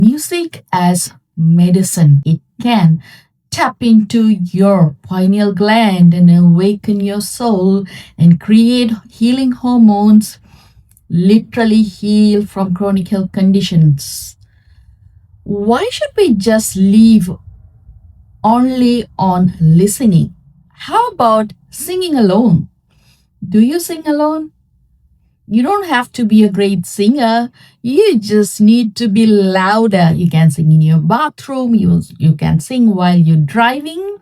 music as medicine. It can tap into your pineal gland and awaken your soul and create healing hormones, literally heal from chronic health conditions. Why should we just leave only on listening? How about singing alone? Do you sing alone? You don't have to be a great singer. You just need to be louder. You can sing in your bathroom. You can sing while you're driving.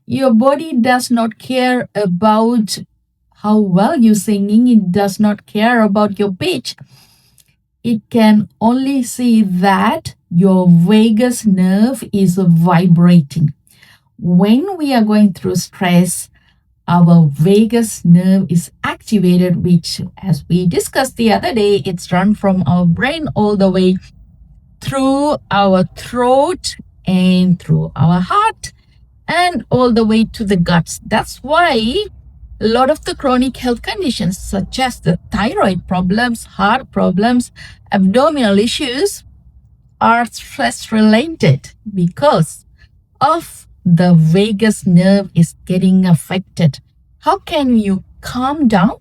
Your body does not care about how well you're singing. It does not care about your pitch. It can only see that your vagus nerve is vibrating. When we are going through stress, our vagus nerve is activated, which, as we discussed the other day, it's run from our brain all the way through our throat and through our heart and all the way to the guts. That's why a lot of the chronic health conditions, such as the thyroid problems, heart problems, abdominal issues, are stress related because of the vagus nerve is getting affected. How can you calm down?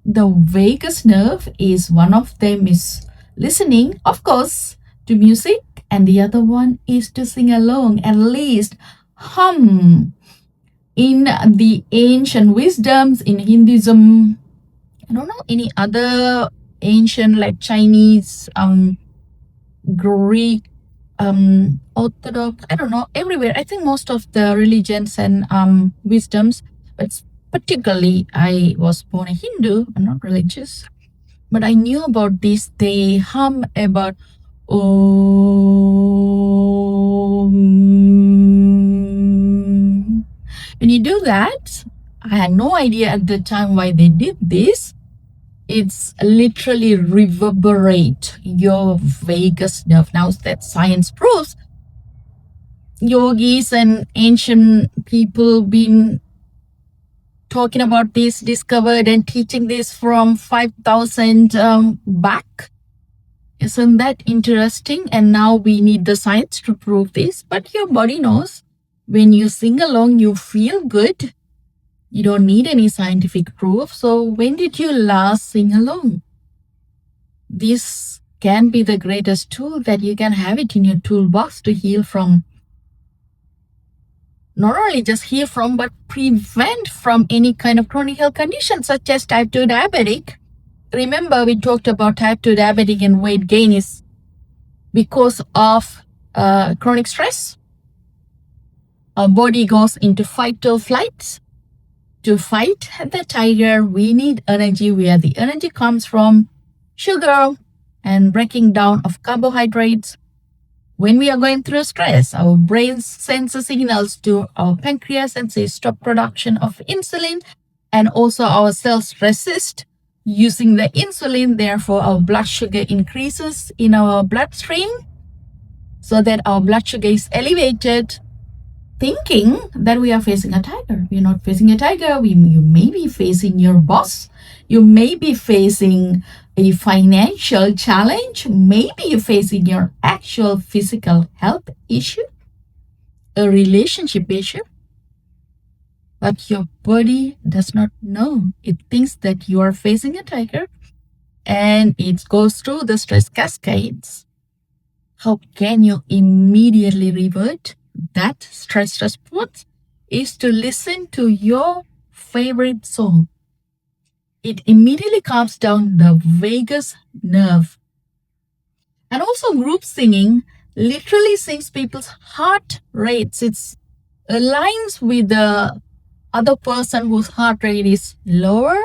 The vagus nerve is one of them is listening, of course, to music, and the other one is to sing along, at least hum. In the ancient wisdoms in Hinduism, I don't know any other ancient like Chinese, Greek, Orthodox, I don't know, everywhere. I think most of the religions and wisdoms, but particularly I was born a Hindu, I'm not religious, but I knew about this. They hum about Om. When you do that, I had no idea at the time why they did this. It's literally reverberate your vagus nerve. Now that science proves, yogis and ancient people been talking about this, discovered and teaching this from 5,000 back. Isn't that interesting? And now we need the science to prove this. But your body knows when you sing along, you feel good. You don't need any scientific proof. So when did you last sing along? This can be the greatest tool that you can have it in your toolbox to heal from. Not only just heal from, but prevent from any kind of chronic health condition such as type 2 diabetic. Remember, we talked about type 2 diabetic and weight gain is because of chronic stress. Our body goes into fight or flight. To fight the tiger, we need energy, where the energy comes from sugar and breaking down of carbohydrates. When we are going through stress, our brain sends signals to our pancreas and says stop production of insulin, and also our cells resist using the insulin. Therefore, our blood sugar increases in our bloodstream so that our blood sugar is elevated, thinking that we are facing a tiger. We're not facing a tiger. You may be facing your boss. You may be facing a financial challenge. Maybe you're facing your actual physical health issue, a relationship issue. But your body does not know. It thinks that you are facing a tiger and it goes through the stress cascades. How can you immediately revert that stress response? Is to listen to your favorite song. It immediately calms down the vagus nerve. And also group singing literally syncs people's heart rates. It aligns with the other person whose heart rate is lower,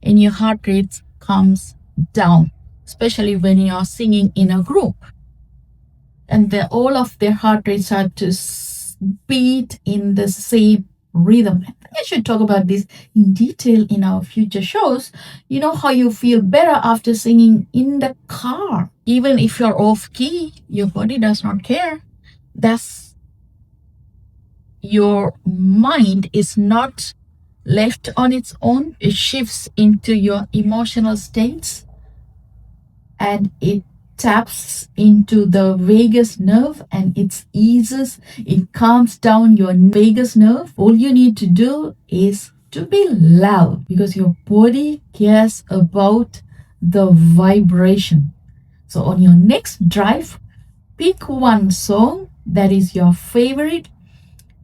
and your heart rate comes down, especially when you are singing in a group. And all of their heart rates start to beat in the same rhythm. I should talk about this in detail in our future shows. You know how you feel better after singing in the car. Even if you're off key, your body does not care. That's your mind is not left on its own. It shifts into your emotional states and it taps into the vagus nerve and it calms down your vagus nerve. All you need to do is to be loud because your body cares about the vibration. So on your next drive, pick one song that is your favorite.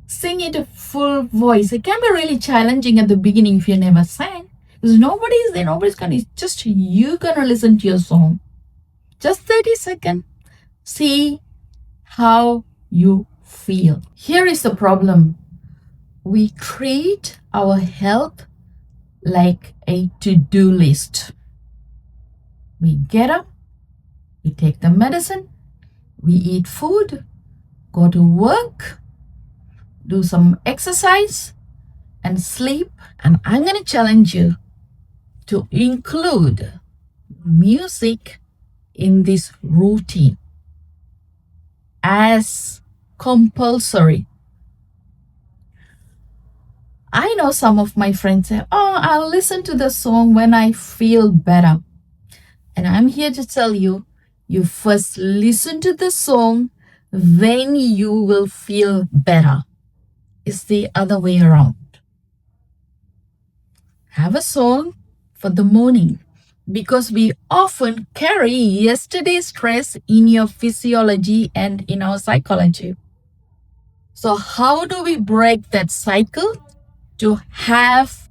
Sing it a full voice. It can be really challenging at the beginning if you never sang. Because nobody is there, nobody's gonna, it's just you gonna listen to your song. Just 30 seconds. See how you feel. Here is the problem. We treat our health like a to-do list. We get up, we take the medicine, we eat food, go to work, do some exercise, and sleep. And I'm going to challenge you to include music in this routine as compulsory. I know some of my friends say, oh, I'll listen to the song when I feel better. And I'm here to tell you, you first listen to the song, then you will feel better. It's the other way around. Have a song for the morning because we often carry yesterday's stress in your physiology and in our psychology. So how do we break that cycle? To have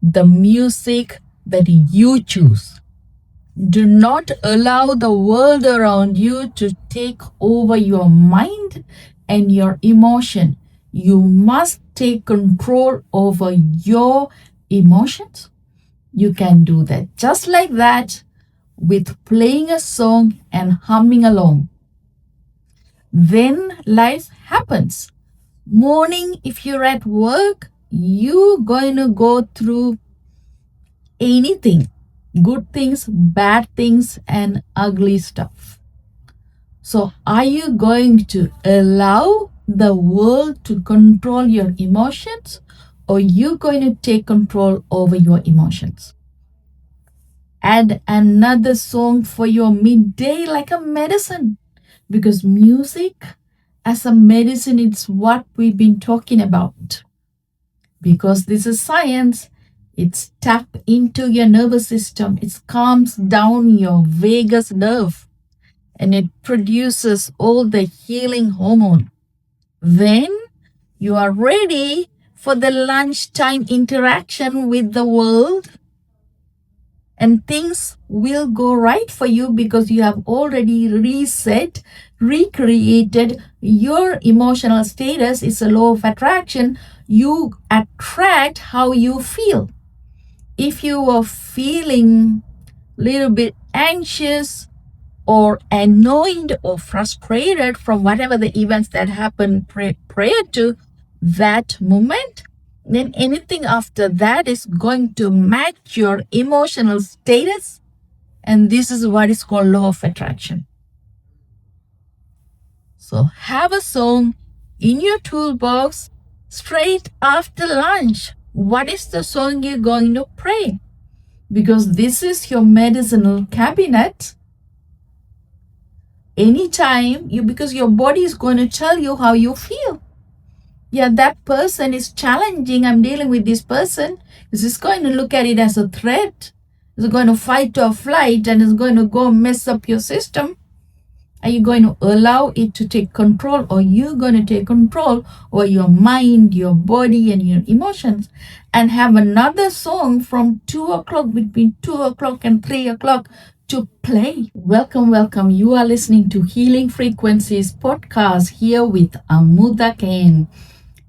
the music that you choose. Do not allow the world around you to take over your mind and your emotion. You must take control over your emotions. You can do that just like that with playing a song and humming along. Then life happens. Morning, if you're at work, you're going to go through anything, good things, bad things, and ugly stuff. So are you going to allow the world to control your emotions, or you going to take control over your emotions? Add another song for your midday like a medicine, because music as a medicine, it's what we've been talking about. Because this is science, it's tap into your nervous system. It calms down your vagus nerve and it produces all the healing hormone. Then you are ready for the lunchtime interaction with the world, and things will go right for you because you have already recreated your emotional status. It's a law of attraction. You attract how you feel. If you are feeling a little bit anxious or annoyed or frustrated from whatever the events that happened prior to that moment, then anything after that is going to match your emotional status. And this is what is called law of attraction. So have a song in your toolbox straight after lunch. What is the song you're going to pray? Because this is your medicinal cabinet. Anytime because your body is going to tell you how you feel. Yeah, that person is challenging. I'm dealing with this person. Is this going to look at it as a threat? Is it going to fight or flight and is going to go mess up your system? Are you going to allow it to take control, or you going to take control over your mind, your body, and your emotions? And have another song from 2 o'clock, between 2 o'clock and 3 o'clock to play. Welcome. You are listening to Healing Frequencies podcast here with Amutha Kan.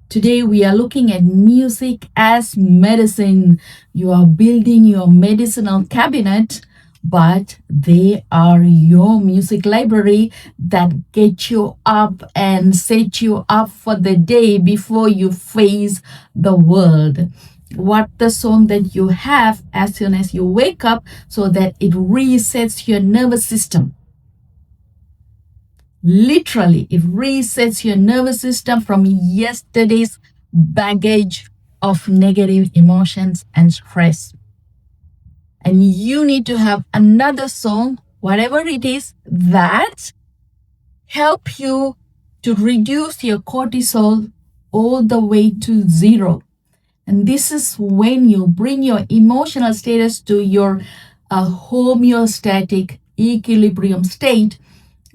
Today we are looking at music as medicine. You are building your medicinal cabinet, but they are your music library that get you up and set you up for the day before you face the world. What the song that you have as soon as you wake up so that it resets your nervous system. Literally, it resets your nervous system from yesterday's baggage of negative emotions and stress. And you need to have another song whatever it is, that help you to reduce your cortisol all the way to zero. And this is when you bring your emotional status to your homeostatic equilibrium state,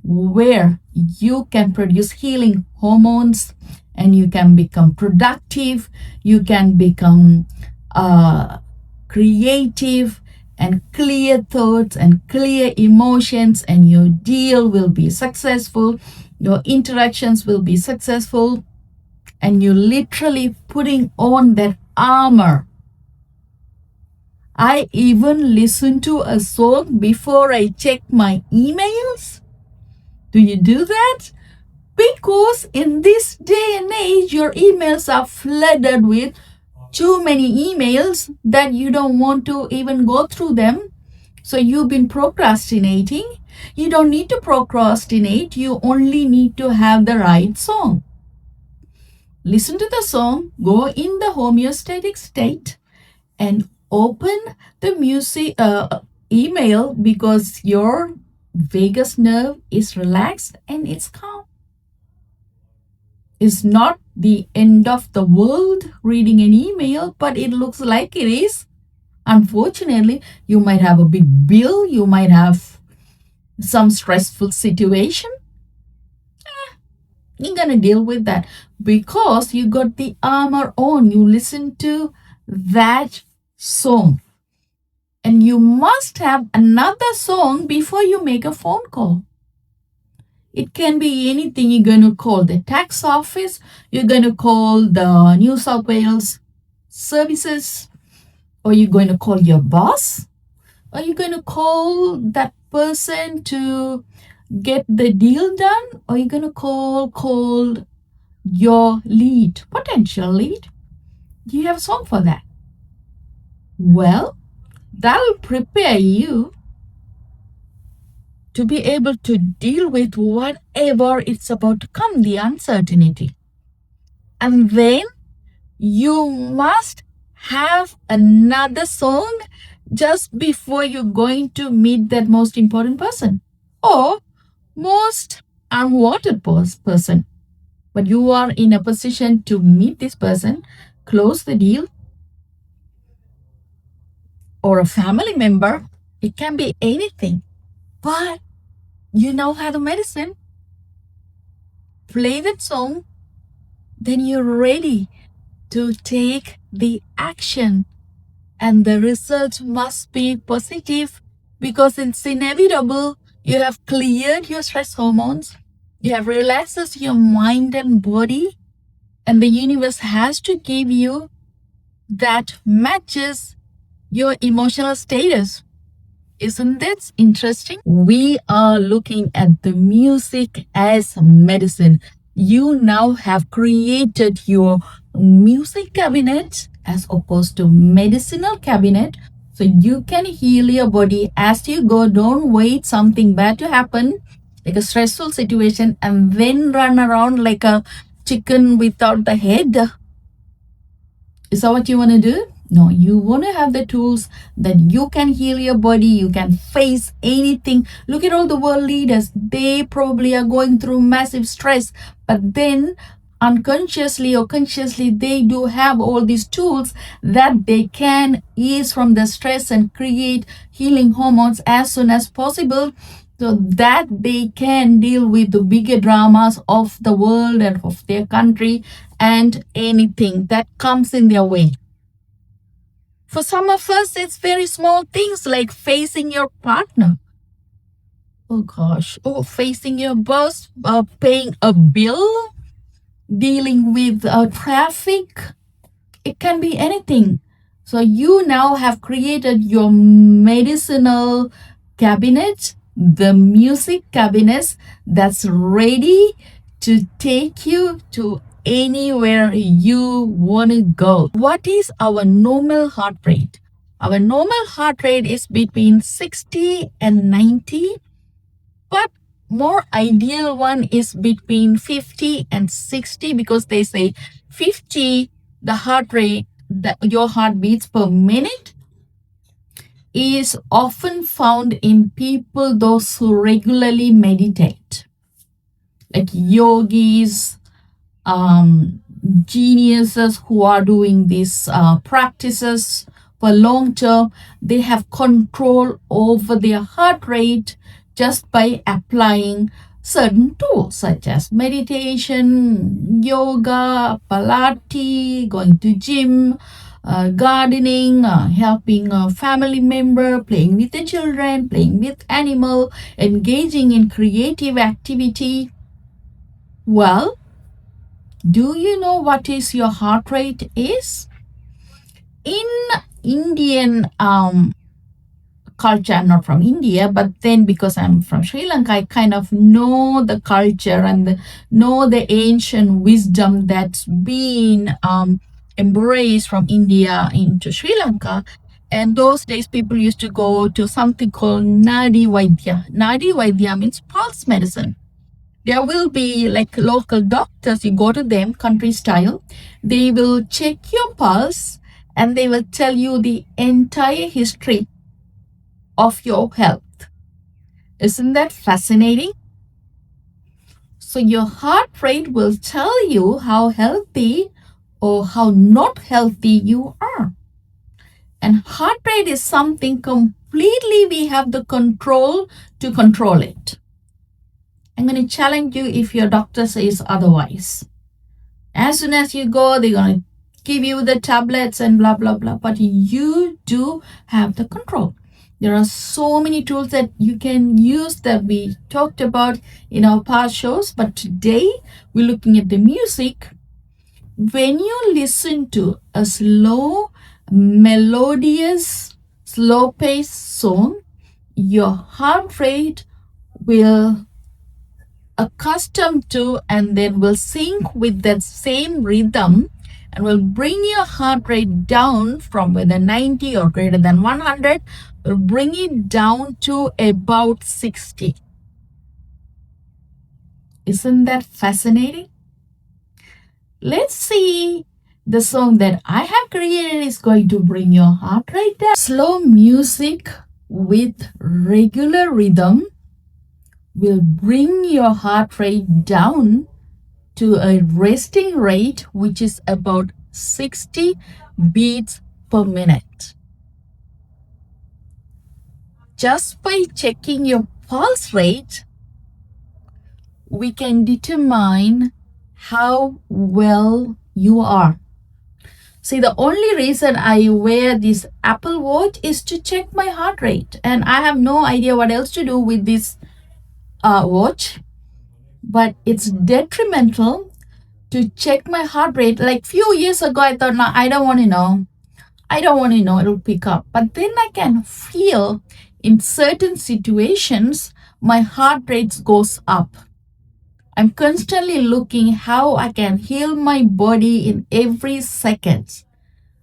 where you can produce healing hormones and you can become productive, you can become creative and clear thoughts and clear emotions, and your deal will be successful, your interactions will be successful, and you're literally putting on that armor. I even listen to a song before I check my emails. Do you do that? Because in this day and age, your emails are flooded with too many emails that you don't want to even go through them. So you've been procrastinating. You don't need to procrastinate. You only need to have the right song. Listen to the song, go in the homeostatic state, and open the music email, because your vagus nerve is relaxed and it's calm. It's not the end of the world reading an email, but it looks like it is. Unfortunately, you might have a big bill, you might have some stressful situation. You're gonna deal with that because you got the armor on. You listen to that song. And you must have another song before you make a phone call. It can be anything. You're going to call the tax office, you're going to call the New South Wales services, or you're going to call your boss, or you're going to call that person to get the deal done, or you're going to call your lead, potential lead. Do you have a song for that? Well, that'll prepare you to be able to deal with whatever it's about to come, the uncertainty. And then you must have another song just before you're going to meet that most important person or most unwanted person. But you are in a position to meet this person, close the deal, or a family member. It can be anything. But you now have the medicine. Play that song, then you're ready to take the action. And the result must be positive because it's inevitable. You have cleared your stress hormones, you have relaxed your mind and body, and the universe has to give you that matches your emotional status. Isn't that interesting? We are looking at the music as medicine. You now have created your music cabinet as opposed to medicinal cabinet. So you can heal your body as you go. Don't wait something bad to happen, like a stressful situation, and then run around like a chicken without the head. Is that what you want to do? No, you want to have the tools that you can heal your body, you can face anything. Look at all the world leaders. They probably are going through massive stress, but then unconsciously or consciously, they do have all these tools that they can ease from the stress and create healing hormones as soon as possible, so that they can deal with the bigger dramas of the world and of their country and anything that comes in their way. For some of us, it's very small things like facing your partner. Oh gosh. Oh, facing your boss, paying a bill, dealing with traffic. It can be anything. So you now have created your medicinal cabinet, the music cabinet that's ready to take you to anywhere you want to go. What is our normal heart rate? Our normal heart rate is between 60 and 90, but more ideal one is between 50 and 60, because they say 50, the heart rate, your heart beats per minute, is often found in people those who regularly meditate, like yogis, um, geniuses who are doing these practices for long term. They have control over their heart rate just by applying certain tools such as meditation, yoga, pilates, going to gym, gardening, helping a family member, playing with the children, playing with animal, engaging in creative activity. Well, do you know what is your heart rate is? In Indian culture, I'm not from India, but then because I'm from Sri Lanka, I kind of know the culture and know the ancient wisdom that's been embraced from India into Sri Lanka. And those days, people used to go to something called Nadi Vaidya. Nadi Vaidya means pulse medicine. There will be like local doctors, you go to them, country style. They will check your pulse and they will tell you the entire history of your health. Isn't that fascinating? So, your heart rate will tell you how healthy or how not healthy you are. And heart rate is something completely we have the control to control it. I'm going to challenge you if your doctor says otherwise. As soon as you go, they're going to give you the tablets and blah, blah, blah. But you do have the control. There are so many tools that you can use that we talked about in our past shows. But today, we're looking at the music. When you listen to a slow, melodious, slow-paced song, your heart rate will accustomed to and then will sync with that same rhythm and will bring your heart rate down from whether 90 or greater than 100, will bring it down to about 60. Isn't that fascinating? Let's see. The song that I have created is going to bring your heart rate down. Slow music with regular rhythm will bring your heart rate down to a resting rate which is about 60 beats per minute. Just by checking your pulse rate, we can determine how well you are. See, the only reason I wear this Apple Watch is to check my heart rate, and I have no idea what else to do with this watch, but it's detrimental to check my heart rate. Like few years ago, I thought, no, I don't want to know. I don't want to know, it'll pick up. But then I can feel in certain situations, my heart rate goes up. I'm constantly looking how I can heal my body in every second.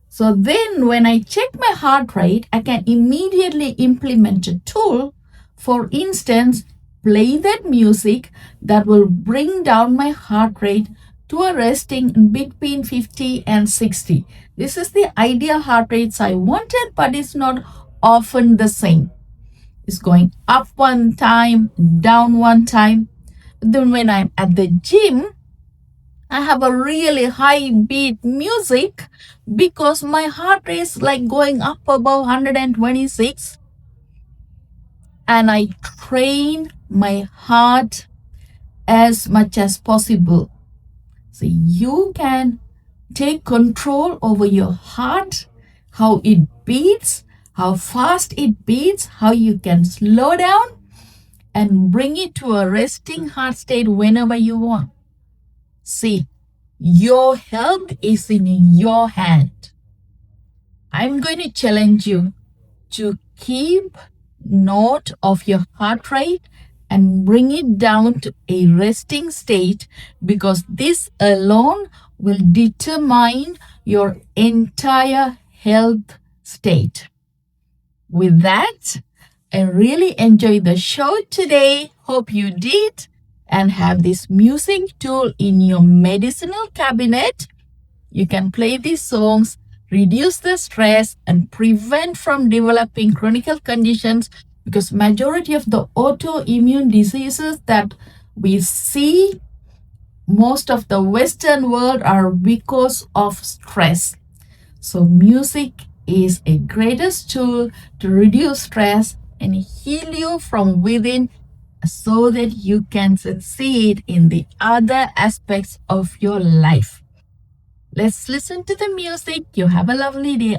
So then when I check my heart rate, I can immediately implement a tool. For instance, play that music that will bring down my heart rate to a resting in between 50 and 60. This is the ideal heart rates I wanted, but it's not often the same. It's going up one time, down one time. Then when I'm at the gym, I have a really high beat music because my heart rate is like going up above 126, and I train my heart as much as possible. So you can take control over your heart, how it beats, how fast it beats, how you can slow down and bring it to a resting heart state whenever you want. See, your health is in your hand. I'm going to challenge you to keep note of your heart rate and bring it down to a resting state, because this alone will determine your entire health state. With that, I really enjoyed the show today. Hope you did. And have this music tool in your medicinal cabinet. You can play these songs reduce the stress, and prevent from developing chronic health conditions, because majority of the autoimmune diseases that we see most of the Western world are because of stress. So music is a greatest tool to reduce stress and heal you from within so that you can succeed in the other aspects of your life. Let's listen to the music. You have a lovely day.